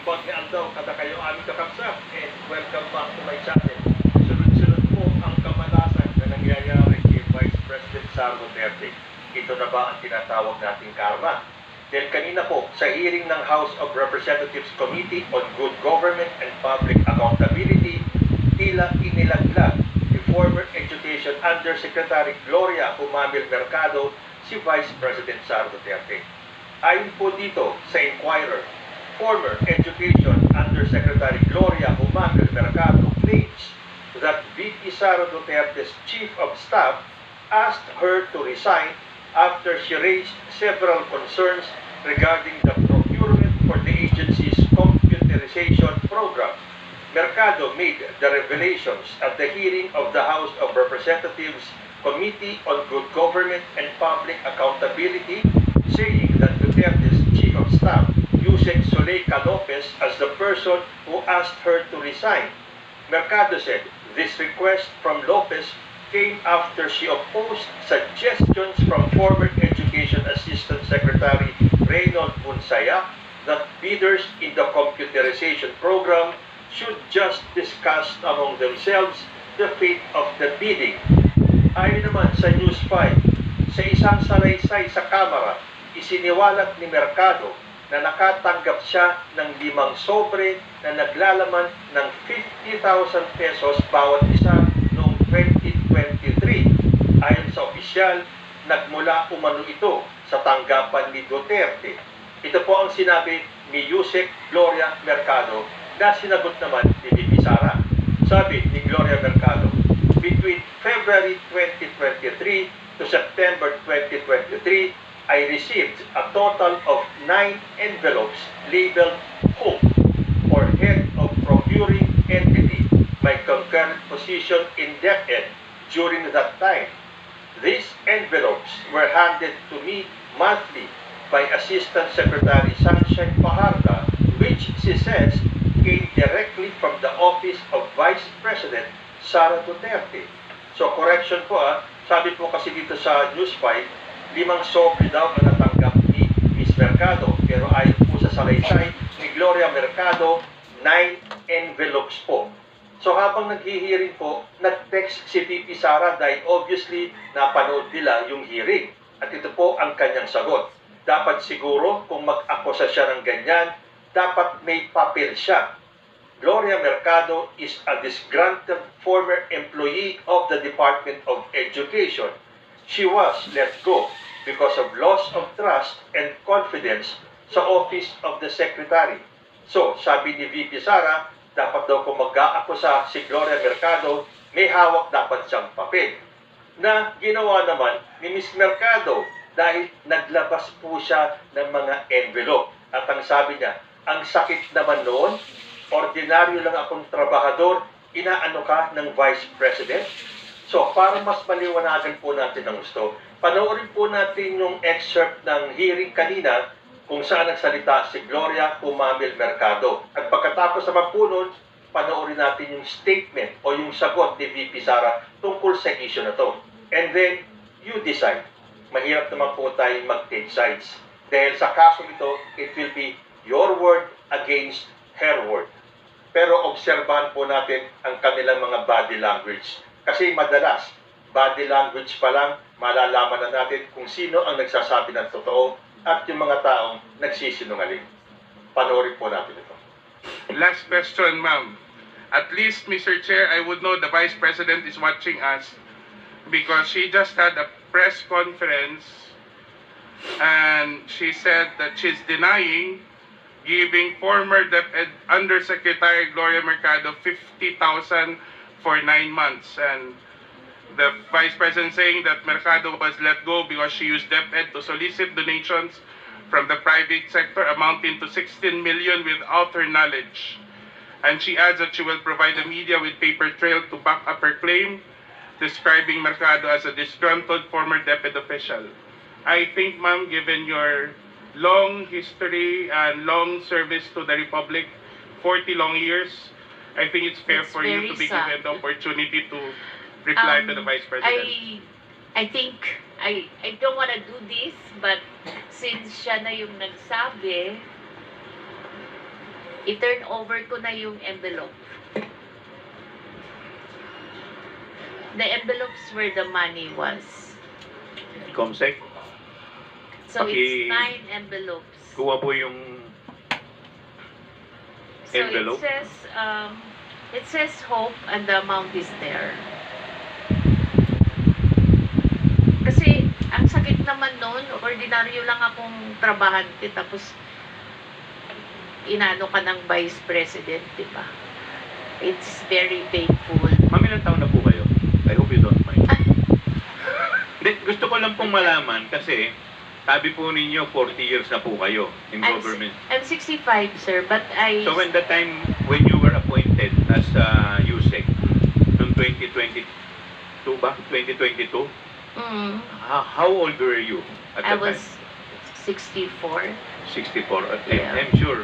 Huwag ni Aldaw kada kayo aming kakabsat and welcome back to my channel. Sunod-sunod po ang kamalasan na nangyayari kay Vice President Sara Duterte. Ito na ba ang tinatawag nating karma? Dahil kanina po sa hearing ng House of Representatives Committee on Good Government and Public Accountability, tila inilaglag ni former Education Undersecretary Gloria Humamil Mercado si Vice President Sara Duterte. Ayon po dito sa Inquirer, former Education Undersecretary Gloria Humamil Mercado claims that VP Sara Duterte's Chief of Staff asked her to resign after she raised several concerns regarding the procurement for the agency's computerization program. Mercado made the revelations at the hearing of the House of Representatives Committee on Good Government and Public Accountability, saying that Duterte's Chief of Staff used Zuleika Lopez as the person who asked her to resign. Mercado said this request from Lopez came after she opposed suggestions from former Education Assistant Secretary Reynold Bunsaya that bidders in the computerization program should just discuss among themselves the fate of the bidding. Ayon naman sa News 5, sa isang salaysay sa Kamara, isiniwalat ni Mercado na nakatanggap siya ng 5 sobre na naglalaman ng 50,000 pesos bawat isa noong 2023. Ayon sa opisyal, nagmula umano ito sa tanggapan ni Duterte. Ito po ang sinabi ni Yusek Gloria Mercado na sinagot naman ni VP Sara. Sabi ni Gloria Mercado, between February 2023 to September 2023, I received a total of 9 envelopes labeled HOPE or Head of Procuring Entity, my concurrent position in DepEd during that time. These envelopes were handed to me monthly by Assistant Secretary Sunshine Paharda, which she says came directly from the office of Vice President Sara Duterte. So correction po sabi po kasi dito sa News 5, 5 sobre daw ang natanggap ni Ms. Mercado. Pero ayon po sa salaysay ni Gloria Mercado, 9 envelopes po. So habang naghihiring po, nag-text si VP Sara dahil obviously napanood nila yung hearing. At ito po ang kanyang sagot. Dapat siguro kung mag-akusa siya ng ganyan, dapat may papel siya. Gloria Mercado is a disgruntled former employee of the Department of Education. She was let go because of loss of trust and confidence sa Office of the Secretary. So, sabi ni VP Sara, dapat daw kung mag-aakusa si Gloria Mercado, may hawak dapat siyang papel. Na ginawa naman ni Ms. Mercado dahil naglabas po siya ng mga envelope. At ang sabi niya, ang sakit naman noon, ordinaryo lang akong trabahador, inaano ka ng Vice President? So, para mas maliwanagan po natin ang gusto, panoorin po natin yung excerpt ng hearing kanina kung saan nagsalita si Gloria Humamil Mercado. At pagkatapos naman po nun, panoorin natin yung statement o yung sagot ni VP Sara tungkol sa issue na to. And then, you decide. Mahirap naman po tayong mag-take sides. Dahil sa kaso ito, it will be your word against her word. Pero obserbahan po natin ang kanilang mga body language. Kasi madalas, body language pa lang, malalaman na natin kung sino ang nagsasabi ng totoo at yung mga taong nagsisinungaling. Panoorin po natin ito. Last question, ma'am. At least, Mr. Chair, I would know the Vice President is watching us because she just had a press conference and she said that she's denying giving former DepEd Undersecretary Gloria Mercado 50,000 for 9 months. And the Vice President saying that Mercado was let go because she used DepEd to solicit donations from the private sector amounting to 16 million without her knowledge. And she adds that she will provide the media with paper trail to back up her claim, describing Mercado as a disgruntled former DepEd official. I think, ma'am, given your long history and long service to the Republic, 40 long years, I think it's fair for you to be given the opportunity to reply to the Vice President. I think I don't want to do this, but since siya na yung nagsabi, I-turn over ko na yung envelope. The envelopes where the money was. Comsec, So it's Paki- 9 envelopes. kuha po yung So envelope. it says hope and the amount is there. Kasi ang sakit naman noon, ordinaryo lang akong trabahante tapos inano ka ng vice president, di ba? It's very painful. Ma'am, ilang taon na po kayo? I hope you don't mind. Hindi, gusto ko lang pong malaman kasi sabi po ninyo 40 years na po kayo in government. I'm 65, sir, but So when the time when you were appointed as USEC noong 2022 ba? 2022? Mm, How old were you at I that was time? 64. 64. Yeah. I'm sure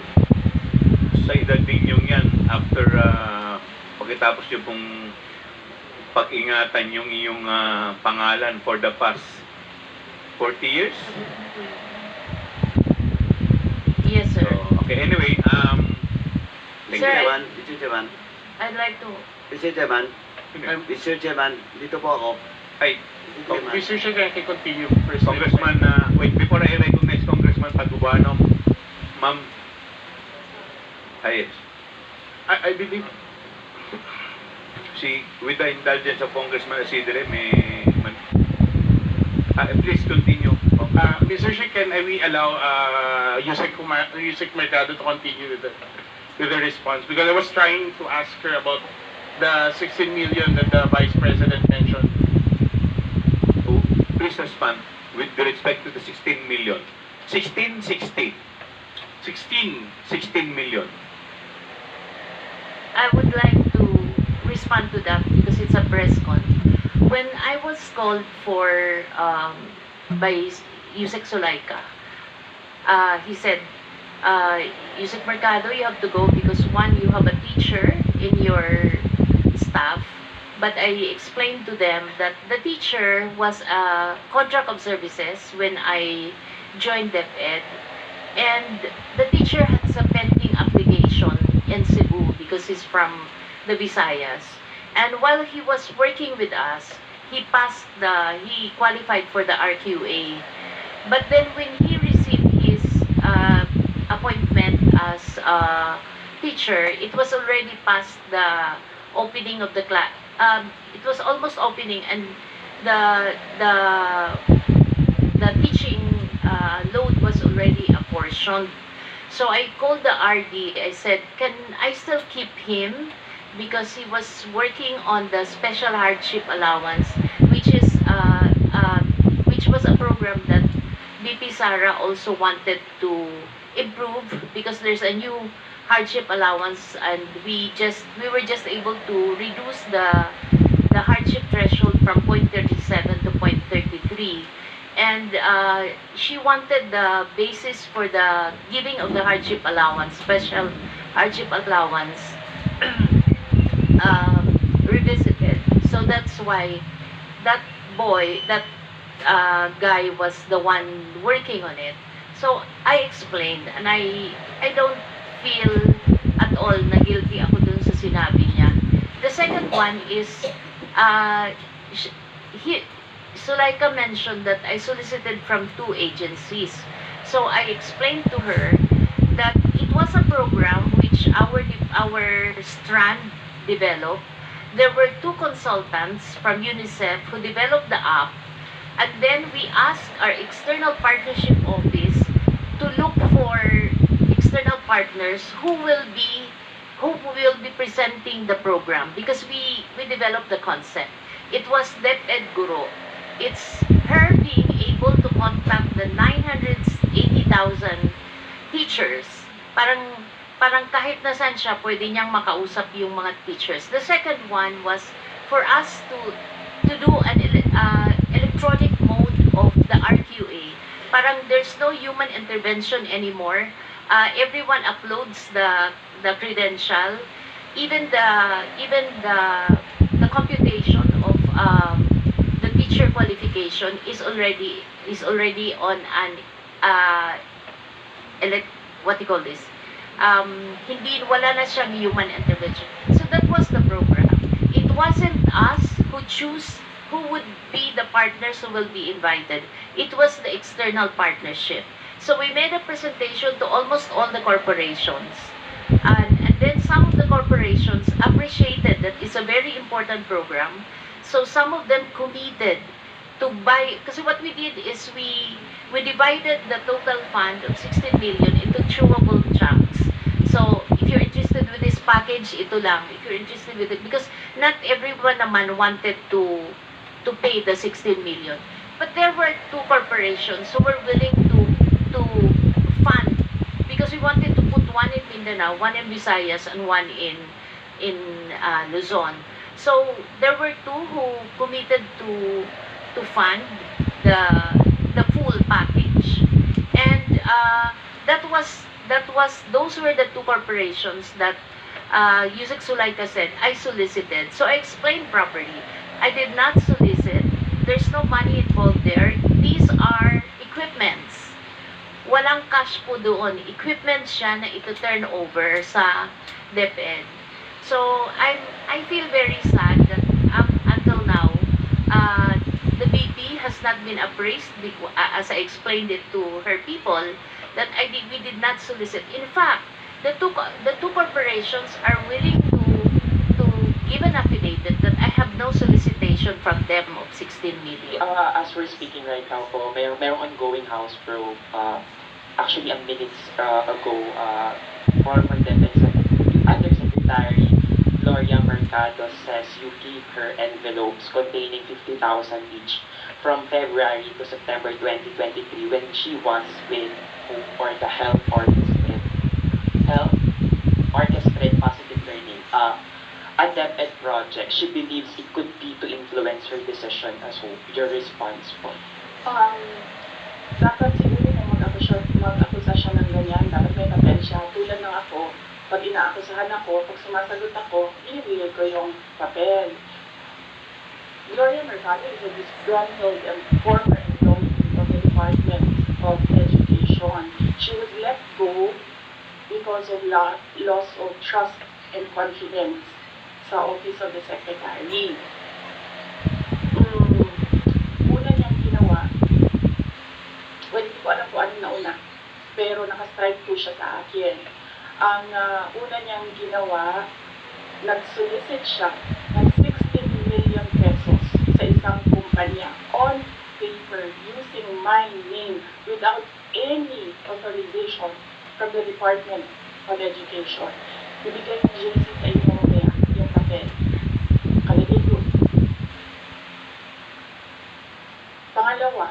sa edad ninyong yan after pagkatapos yung pong pag-ingatan yung iyong pangalan for the past 40 years. Yes, So, sir. okay, anyway, thank Sir, you. Mr. Chairman, I'd like to... Mr. Chairman, Mr. Chairman, dito po ako. Ay, Mr. Chairman. Mr. Chair, can I continue first? Congressman, wait, before I recognize Congressman Pagubano, ma'am, ay, I believe with the indulgence of Congressman Isidre, please continue. Mr. Chair, can we allow Yusek Mercado to continue with the response? Because I was trying to ask her about the 16 million that the Vice President mentioned. Oh, please respond with respect to the 16 million. 16 million. I would like to respond to that because it's a press con. When I was called for by Yusek Sulaika, he said, Yusek Mercado, you have to go because one, you have a teacher in your staff. But I explained to them that the teacher was a contract of services when I joined DepEd. And the teacher has a pending application in Cebu because he's from the Visayas. And while he was working with us, he qualified for the RQA. But then when he received his appointment as a teacher, it was already past the opening of the class. It was almost opening, and the teaching load was already apportioned. So I called the RD. I said, can I still keep him? Because he was working on the special hardship allowance, which was a program that BP Sara also wanted to improve because there's a new hardship allowance, and we were just able to reduce the hardship threshold from 0.37 to 0.33. And she wanted the basis for the giving of the hardship allowance, special hardship allowance, revisited. So that's why that guy was the one working on it. So I explained, and I don't feel at all na guilty ako dun sa sinabi niya. The second one is, Sulaika mentioned that I solicited from 2 agencies. So I explained to her that it was a program which our strand developed. There were 2 consultants from UNICEF who developed the app, and then we asked our external partnership office to look for external partners who will be presenting the program, because we developed the concept. It was DepEd Guro. It's her being able to contact the 980,000 teachers. Parang kahit nasan siya, pwede niyang makausap yung mga teachers. The second one was for us to do an electronic mode of the RQA. Parang there's no human intervention anymore. Everyone uploads the credential. Even the computation of the teacher qualification is already on an what do you call this? wala na siyang human intervention. So that was the program. It wasn't us who choose who would be the partners who will be invited. It was the external partnership. So we made a presentation to almost all the corporations. And then some of the corporations appreciated that it's a very important program. So some of them committed to buy, kasi what we did is we divided the total fund of 16 million into chewable chunks. So if you're interested with this package, ito lang. If you're interested with it, because not everyone naman wanted to pay the 16 million. But there were two corporations who were willing to fund, because we wanted to put one in Mindanao, one in Visayas, and one in Luzon. So there were two who committed to fund the full package, and those were the two corporations that Yusek Sulaita said I solicited. So I explained properly. I did not solicit. There's no money involved there. These are equipments. Walang cash po doon. Equipment siya na ito-turn over sa DepEd. So, I feel very sad that until now, the BP has not been appraised, as I explained it to her people, that we did not solicit. In fact, the two corporations are willing to give an affidavit that I have no solicitation from them of 16 million. As we're speaking right now po, merong ongoing house probe. Actually, ang minutes ago, former Defense Undersecretary Gloria Mercado says you gave her envelopes containing 50,000 each from February to September 2023 when she was with Hope for the Health Orchestrate Positive Learning, a DepEd project. She believes it could be to influence her decision as Hope. Your response po? Dapat siguro na mag-akusa siya ng ganyan, dapat may papel siya. Tulad ng ako, pag inaakusahan ako, pag sumasagot ako, inibigay ko yung papel. Gloria Mercado is a disgruntled and former employee of the Department of Education. She was let go because of loss of trust and confidence sa Office of the Secretary. Una niyang ginawa, well, hindi ko alam kung ano nauna, pero nakastrike po siya sa akin. Ang una niyang ginawa, nag-solicit siya ng 16 million pesos sa isang kumpanya on paper using my name without any authorization from the Department of Education. Ibigay ng JC sa inyo mamaya yung papel. Kalagay yun. Pangalawa,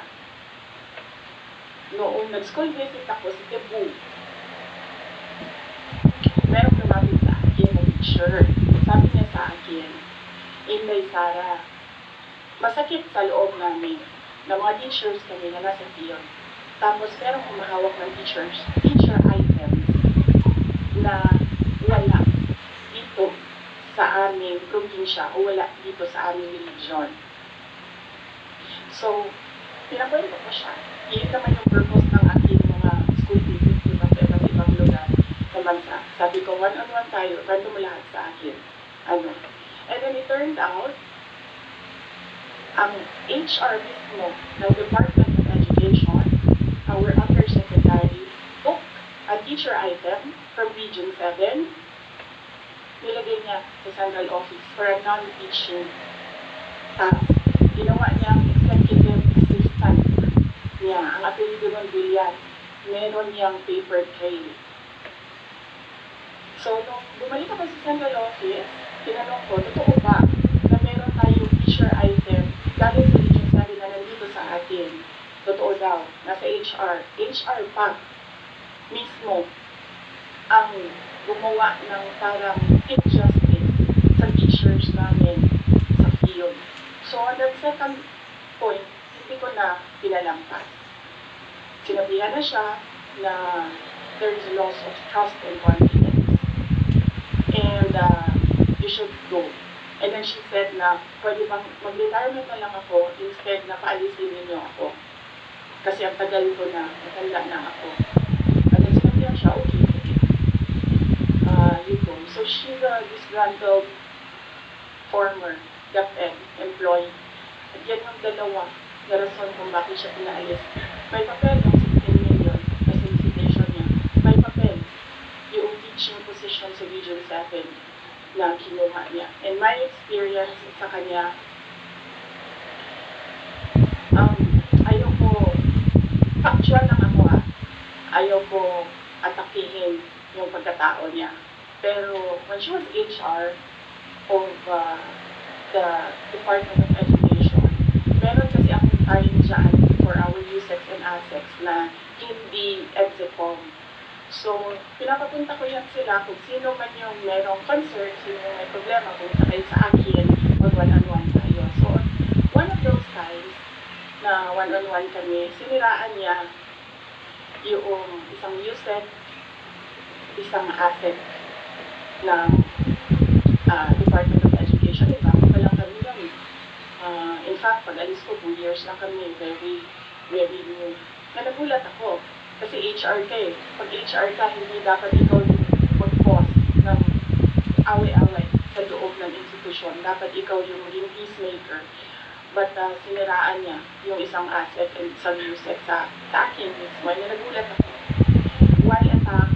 noong nag-school visit ako sa Cebu, merong lumapit sa akin na teacher. Sabi niya sa akin, Inday Sara, masakit sa loob namin na mga teachers kami na nasa field. Tapos merong humahawak ng teacher items na wala dito sa aming probinsya o wala dito sa aming religion. So, pinakwento ko siya. Iyon naman yung purpose ng aking mga school visits sa iba't ibang lugar sa bansa. Sabi ko, one-on-one tayo, kwento mo lahat sa akin. And then it turned out, ang HR mismo ng Department of Education, our Undersecretary, took a teacher item from Region 7, nilagay niya sa Central Office for a non-teaching task. Ginawa niya executive assistant niya, ang apelido ng Bilyan. Meron niyang paper trail. So, nung bumalik ako sa Central Office, tinanong ko, totoo ba na meron tayong teacher item galing sa Region 7 na nandito sa atin? Totoo daw, nasa HR. HR pa mismo ang gumawa ng parang injustice sa teachers namin sa field. So, on that second point, hindi ko na pinalampas. Sinabihan na siya na there is loss of trust and confidence. And you should go. And then she said na, pwede bang mag-retirement na lang ako instead na paalisin ninyo ako. Kasi ang tagal ko na, matanda na ako. And then sinabihan siya, okay, okay. she's a disgruntled former DepEd employee. At yan yung dalawa na rason kung bakit siya pinaalis. May papel yung 16 million na solicitation niya. May papel yung teaching position sa Region 7 na kinuha niya. And my experience sa kanya, ayaw ko, factual lang ako ayaw ko atakihin yung pagkatao niya. Pero when she was HR of the Department of Education, meron kasi akong time dyan for our USEX and ASEX na hindi EDSECOM. So, pinapapunta ko yan sila kung sino man yung merong concern, sino yung may problema, kung sakay sa akin, mag-one-on-one tayo. So, one of those times na one-on-one kami, siniraan niya yung isang USEC, isang ASEC ng Department of Education. Bago pa lang kami lang. In fact, pag alis ko, 2 years lang kami, very, very new. Nagulat ako. Kasi HR ka eh. Pag HR ka, hindi dapat ikaw yung mag-cause ng away-away sa loob ng institusyon. Dapat ikaw yung maging peacemaker. But siniraan niya yung isang asset and isang USEC sa akin mismo. Nagulat ako. Why attack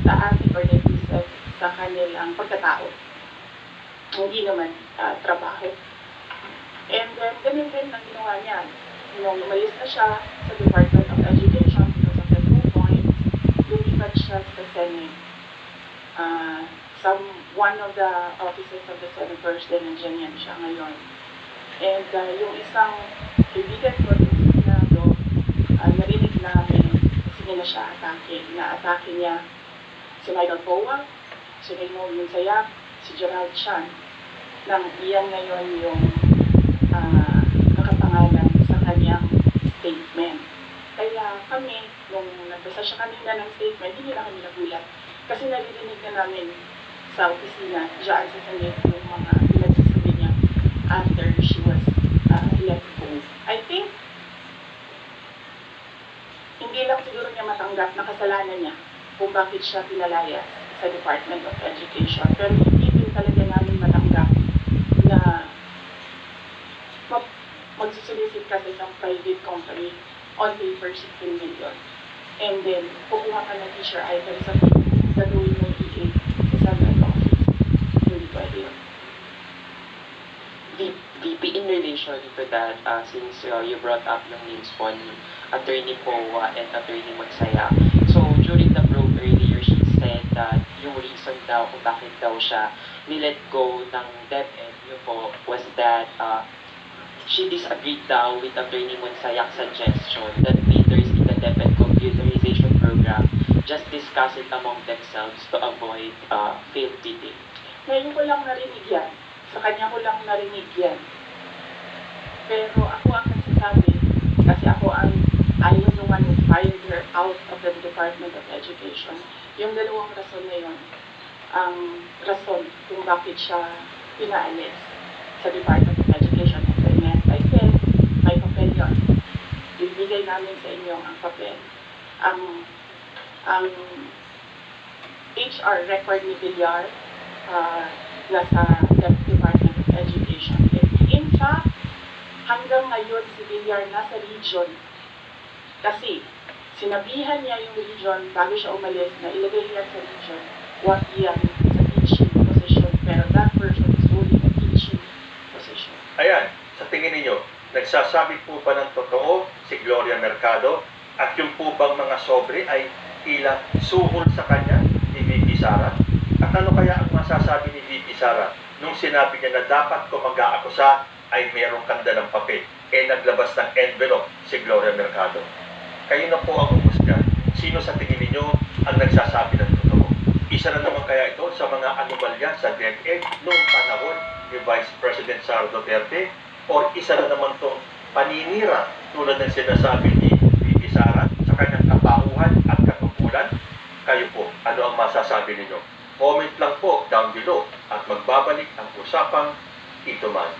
the asset or the USEC sa kanilang pagkatao? Hindi naman trabaho. And then, ganun din ang ginawa niya. Nung umalis na siya sa Department of Education, lumipat siya sa Senate. One of the offices of the Senators din nandiyan yan siya ngayon. And yung isang kaibigan ko sa Senado, narinig namin, sige na siya atake. Na-atake niya si Michael Powa, si Raymond Yunsayap, si Gerald Chan. Nang iyan ngayon yung nakapangalan sa kanyang statement. Kaya kami, nung nagbasa siya kanina ng statement, hindi na kami nagulat. Kasi naririnig na namin sa opisina, dyan sa Senate, yung mga pinagsasabi niya after she was let go. I think, hindi lang siguro niya matanggap na kasalanan niya kung bakit siya pinalayas sa Department of Education. Pero hindi din talaga namin matanggap na magsusulisit ka sa isang private company on paper 16 million. And then, kukuha ka ng teacher item sa gagawin mo EA sa central office. Hindi pwede yun. VP, in relation to that, since you brought up yung names po ni Attorney Powa and Attorney Magsaya, so during the probe earlier, she said that yung reason daw kung bakit daw siya nilet go ng DepEd, yun po, was that she disagreed daw with Attorney Magsayak's suggestion that leaders in the DepEd computerization program just discuss it among themselves to avoid failed bidding. Ngayon ko lang narinig yan. Sa kanya ko lang narinig yan. Pero ako ang nagsasabi, kasi I was the one who fired her out of the Department of Education. Yung dalawang rason na yun, ang rason kung bakit siya pinaalis sa Department of Education. I said, may papel yun. Ibigay namin sa inyo ang papel. Ang HR record ni Villar, nasa Department of Education. In fact, hanggang ngayon si Villar nasa region. Kasi sinabihan niya yung region bago siya umalis na ilagay niya sa region, wag yan sa teaching position. Pero that person is holding a teaching position. Ayan, sa tingin ninyo, nagsasabi po ba ng totoo si Gloria Mercado at yung po bang mga sobre ay tila suhol sa kanya ni VP Sara? At ano kaya ang masasabi ni VP Sara nung sinabi niya na dapat kung mag-aakusa ay merong kanda ng papel, naglabas ng envelope si Gloria Mercado? Kayo na po ang umusga. Sino sa tingin ninyo ang nagsasabi ng totoo? Isa na naman kaya ito sa mga anomalya sa DepEd noong panahon ni Vice President Sara Duterte? O isa na naman itong paninira tulad ng sinasabi ni VP Sara sa kanyang katauhan at katupulan? Kayo po, ano ang masasabi ninyo? Comment lang po down below at magbabalik ang usapang ito man.